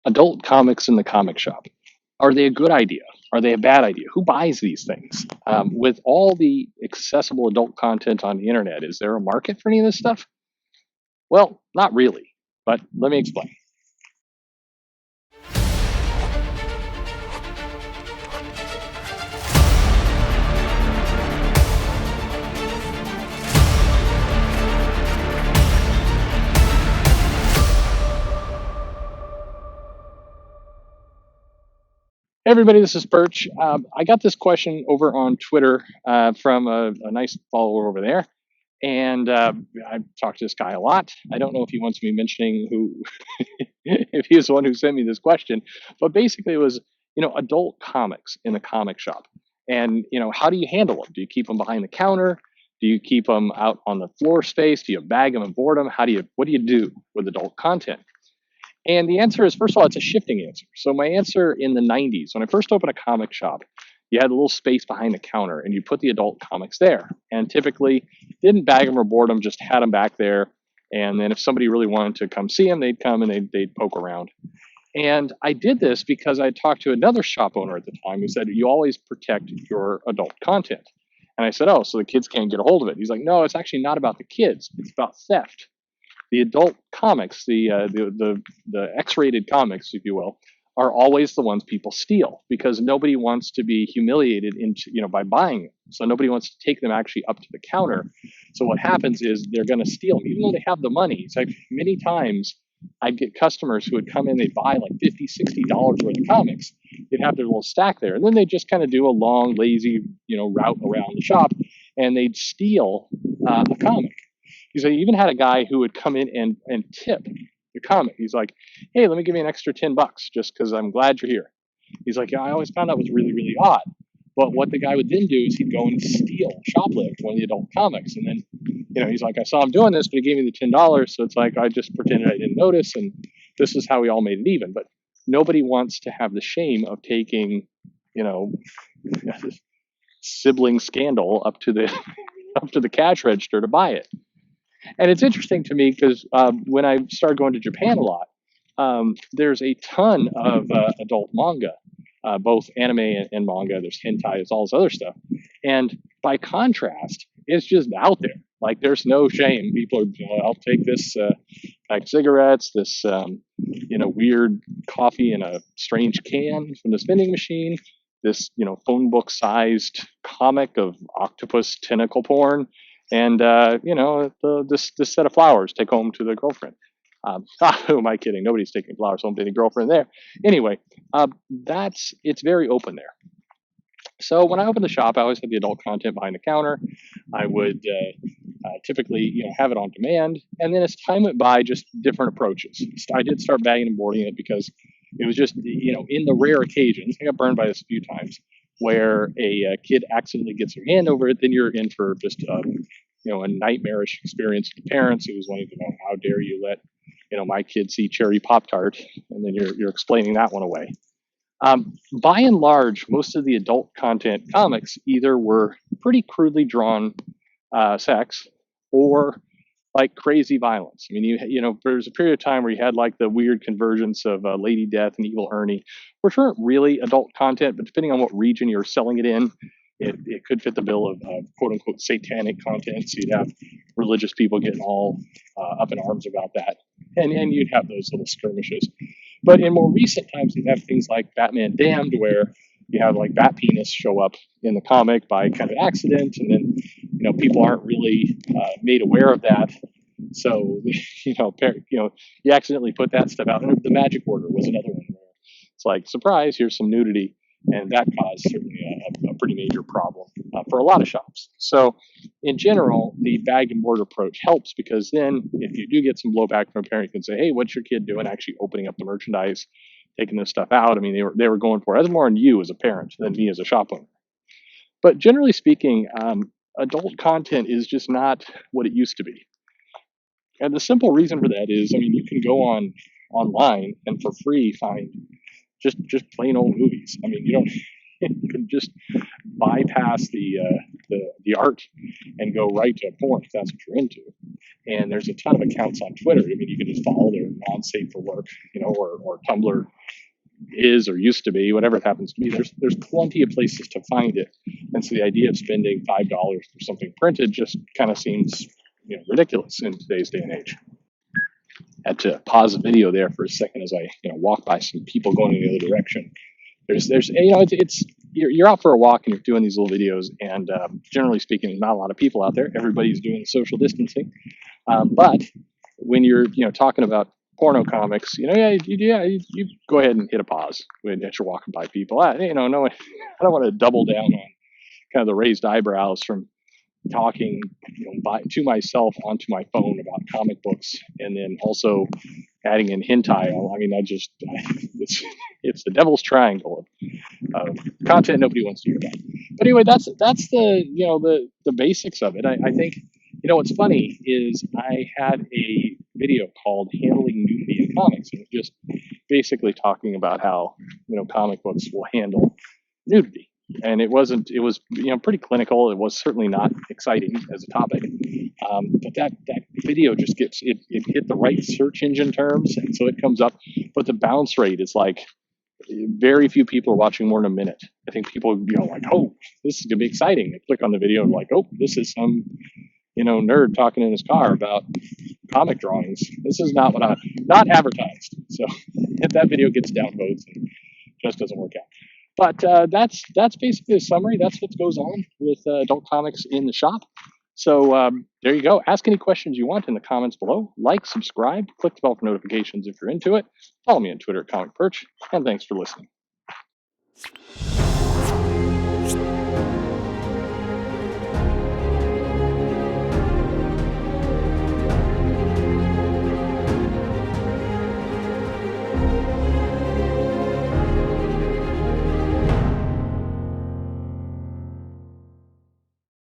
Adult comics in the comic shop. Are they a good idea? Are they a bad idea? Who buys these things? With all the accessible adult content on the internet, is there a market for any of this stuff? Well, not really, but let me explain. Hey everybody, this is Perch. I got this question over on Twitter from a nice follower over there, and I've talked to this guy a lot. I don't know if he wants me mentioning who, if he was the one who sent me this question, but basically it was, adult comics in the comic shop, and how do you handle them? Do you keep them behind the counter? Do you keep them out on the floor space? Do you bag them and board them? What do you do with adult content? And the answer is, first of all, it's a shifting answer. So my answer in the 90s, when I first opened a comic shop, you had a little space behind the counter and you put the adult comics there. And typically didn't bag them or board them, just had them back there. And then if somebody really wanted to come see them, they'd come and they'd poke around. And I did this because I talked to another shop owner at the time who said, you always protect your adult content. And I said, oh, so the kids can't get a hold of it. He's like, no, it's actually not about the kids. It's about theft. The adult comics, the X-rated comics, if you will, are always the ones people steal because nobody wants to be humiliated by buying them. So nobody wants to take them actually up to the counter. So what happens is they're going to steal them, even though they have the money. It's like many times I'd get customers who would come in, they'd buy like $50, $60 worth of comics. They'd have their little stack there, and then they just kind of do a long, lazy, route around the shop, and they'd steal a comic. He's like, he even had a guy who would come in and tip the comic. He's like, hey, let me give you an extra $10 just because I'm glad you're here. He's like, yeah, I always found that was really, really odd. But what the guy would then do is he'd go and steal, shoplift one of the adult comics. And then, he's like, I saw him doing this, but he gave me the $10. So it's like, I just pretended I didn't notice. And this is how we all made it even. But nobody wants to have the shame of taking, sibling scandal up to the up to the cash register to buy it. And it's interesting to me because when I started going to Japan a lot, there's a ton of adult manga, both anime and manga. There's hentai, there's all this other stuff. And by contrast, it's just out there. Like there's no shame. People are, I'll take this pack of cigarettes, this weird coffee in a strange can from the vending machine, this phone book sized comic of octopus tentacle porn, and this set of flowers take home to the girlfriend. Who am I kidding? Nobody's taking flowers home to any girlfriend there. Anyway, it's very open there. So when I opened the shop, I always had the adult content behind the counter. I would typically, have it on demand, and then as time went by, just different approaches. I did start bagging and boarding it because it was just, in the rare occasions, I got burned by this a few times, where a kid accidentally gets their hand over it, then you're in for just a nightmarish experience with the parents who was wanting to know, how dare you let my kid see Cherry Poptart, and then you're explaining that one away. By and large, most of the adult content comics either were pretty crudely drawn sex or like crazy violence. I mean, there was a period of time where you had like the weird convergence of Lady Death and Evil Ernie, which weren't really adult content, but depending on what region you're selling it in, it could fit the bill of quote unquote satanic content. So you'd have religious people getting all up in arms about that. And you'd have those little skirmishes. But in more recent times, you have things like Batman Damned, where you have like bat penis show up in the comic by kind of accident, and then people aren't really made aware of that. So you accidentally put that stuff out. And the Magic Order was another one where it's like, surprise, here's some nudity, and that caused certainly a pretty major problem for a lot of shops. So in general, the bag and board approach helps because then if you do get some blowback from a parent, you can say, hey, what's your kid doing actually opening up the merchandise, taking this stuff out? I mean, they were going for it. That's more on you as a parent than me as a shop owner. But generally speaking, adult content is just not what it used to be. And the simple reason for that is, I mean, you can go online and for free find just plain old movies. I mean, You can just bypass the art and go right to porn if that's what you're into. And there's a ton of accounts on Twitter. I mean, you can just follow. They're non-safe for work, or Tumblr is or used to be, whatever it happens to be. There's plenty of places to find it, and so the idea of spending $5 for something printed just kind of seems ridiculous in today's day and age. Had to pause the video there for a second as I walk by some people going in the other direction. There's it's you're out for a walk and you're doing these little videos, and generally speaking, there's not a lot of people out there. Everybody's doing social distancing, but when you're talking about porno comics, you go ahead and hit a pause when you're walking by people. No, I don't want to double down on kind of the raised eyebrows from talking to myself onto my phone about comic books, and then also adding in hentai. I mean, it's the devil's triangle of content nobody wants to hear about. But anyway, that's the basics of it. I think what's funny is I had a video called "Handling Nudity in Comics," and it's just basically talking about how comic books will handle nudity. And it was pretty clinical. It was certainly not exciting as a topic, but that video just it hit the right search engine terms, and so it comes up. But the bounce rate is like very few people are watching more than a minute. I think people like, oh, this is gonna be exciting. They click on the video and like, oh, this is some nerd talking in his car about comic drawings. This is not not advertised. So if that video gets downvotes and just doesn't work out. But that's basically a summary. That's what goes on with adult comics in the shop. So there you go. Ask any questions you want in the comments below. Like, subscribe, click the bell for notifications if you're into it. Follow me on Twitter at Comic Perch, and thanks for listening.